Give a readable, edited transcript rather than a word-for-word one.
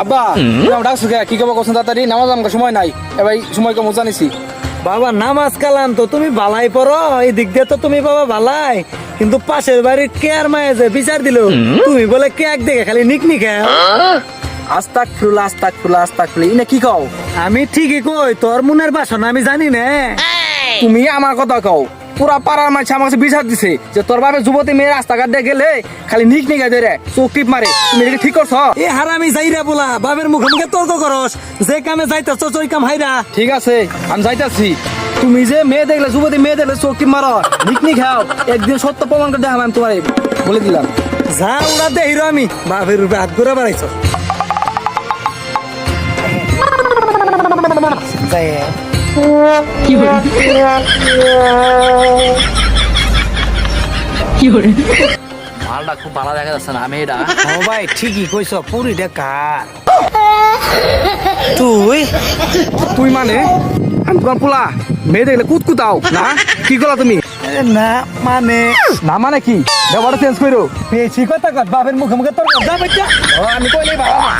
আব্বা ডাকছো কি কব কোন তাড়াতাড়ি নামাজ আমার সময় নাই এবার সময় কম জানিছি। বাবা নামাজ কালাম তো তুমি বালাই পড়ো, এই দিক দিয়ে তো তুমি বাবা বালাই, কিন্তু পাশের বাড়ির কে আর মায়ে যে বিচার দিল তুমি বলে কে এক দেখে খালি নিকনি খাও। আস্তাগফিরুল্লাহ ইনা কি কও? আমি ঠিকই কই, তোর মনের বাসনা আমি জানি না। তুমি আমার কথা কও, পুরা পাড়ার মানুষ আমার কাছে বিচার দিছে যে তোর বাপে যুবতী মেয়ে রাস্তাঘাট দিয়ে গেলে খালি নিক নিকা দেয় চোখ টিপ মারে। তুমি এটা ঠিক করছো? এ হারামি যাইরা বলা বাবের মুখে মুখে তর্ক করস, যে কামে যাইতেছ ওই কাম হাইরা। ঠিক আছে আমি যাইতাছি। তুমি যে মেয়ে দেখলে যুবতী মেয়ে দেখলে চোখ টিপ মারো নিক নি খাও, একদিন সত্য প্রমাণ করে দেখাম আমি তোমার বলে দিলাম। যা উড়া দেহিরো আমি বাপের রূপে হাত ঘুরে বেড়াইছ। মালটা খুব ভালো দেখা যাচ্ছে না মেয়েটা। ও ভাই ঠিকই কইছ, পুরিটা কার তুই? তুই মানে আমি তোমার পোলা মেয়ে দেখলে কুতকুতাও না? কি করলা তুমি? না মানে না মানে কি? ব্যাপারটা চেঞ্জ করো। পেয়েছি কথা কর, বাপের মুখে মুখে তর্ক। যা বাচ্চা আমি কইলেই ভালো না।